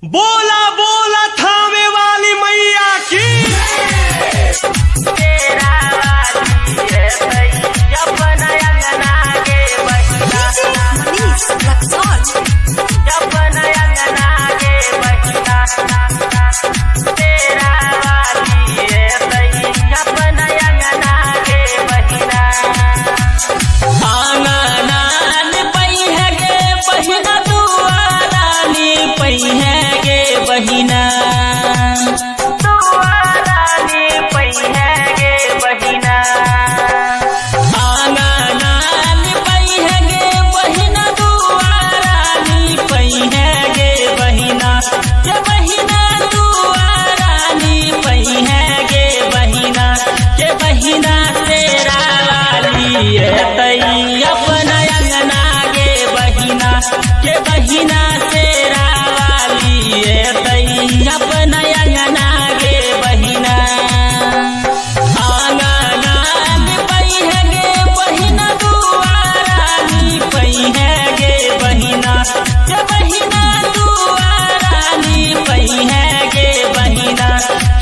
बोला बोला थावे वाली मैया की। तेरा वाली है भैया बनाया गना के बहिना जब बनाया गना के बहिना तेरा वाली है भैया बनाया गना के बहिना आंगनान पई है गे बहिना दुआरानी पई है गे बहिना दुआरानी पई है गे बहिना आंगनान पई है गे बहिना दुआरानी पई है गे बहिना के बहिना दुआरानी पई है गे बहिना के बहिना तेरा वाली है तई अपना अंगना गे बहिना के बहिना तेरा वाली है तई अपना अंगना गे बहिना आंगनान पई है गे बहिना दुआरानी पई है गे बहिना के बहिना दुआरानी पई है गे बहिना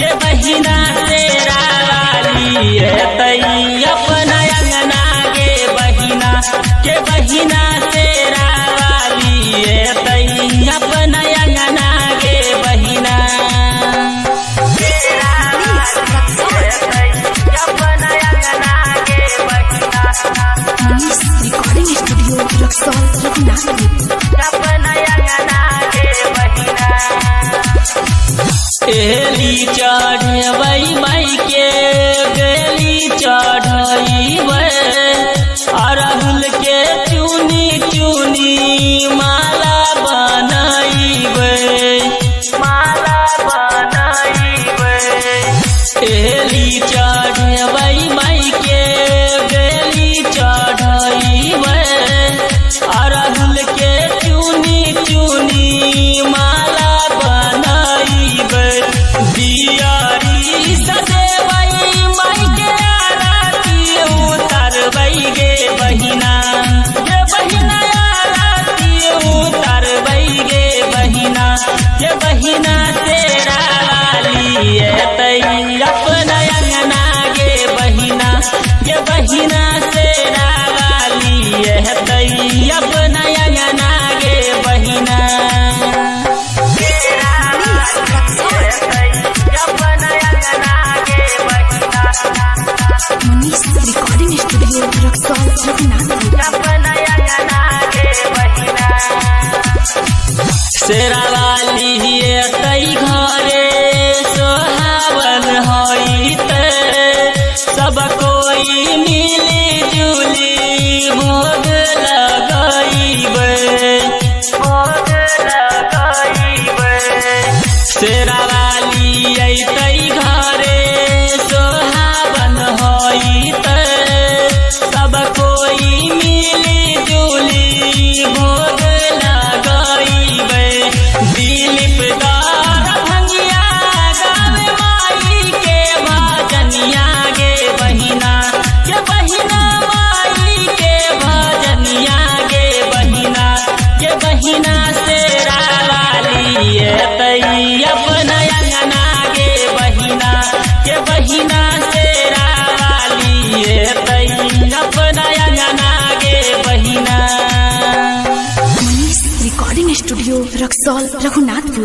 के बहिना तेरा वाली है तई अपना अंगना गे बहिना के बहिना तेरा वाली है तई अपना अंगना गे बहिना तेरा वाली है तई अपना अंगना गे बहिना रिकॉर्डिंग स्टूडियो रक्सौल रघुनाथपुर। अपना अंगना गे बहिना एली चढ़बई माई के गेली चढ़इबै अरहुल के चुनी चुनी माला बनइबै माला बनइबै एली चढ़बई माई के गेली चढ़इबै अरहुल के चुनी चुनी माला बनइबै दियारी सजेबै माई के आरती उतारबै गे बहिना के बहिना आरती उतारबै गे बहिना के बहिना तेरा वाली है तई अपना अंगना गे बहिना के बहिना तेरा वाली है तई अपना अंगना गे बहिना तेरा वाली है तई अपना अंगना गे बहिना मनीष रिकॉर्डिंग स्टूडियो रक्सौल रघुनाथपुर। अपना अंगना गे बहिना शेरा वाली है तई घरे सोहावन होइत सब कोई मिली जुली भोग लगइबै भोग लगइबै शेरा वाली तई घरे सोहावन होइत सब कोई मिली जुली भोग लगइबै दिलीप दार भंगिया गावे माई के भजनिया गे बहिना के बहिना माई के भजनिया गे बहिना के बहिना तेरा वाली है तई अपना अंगना गे बहिना के बहिना तेरा वाली है तई अपना अंगना गे बहिना मनीष रिकॉर्डिंग स्टूडियो रक्सौल रघुनाथपुर।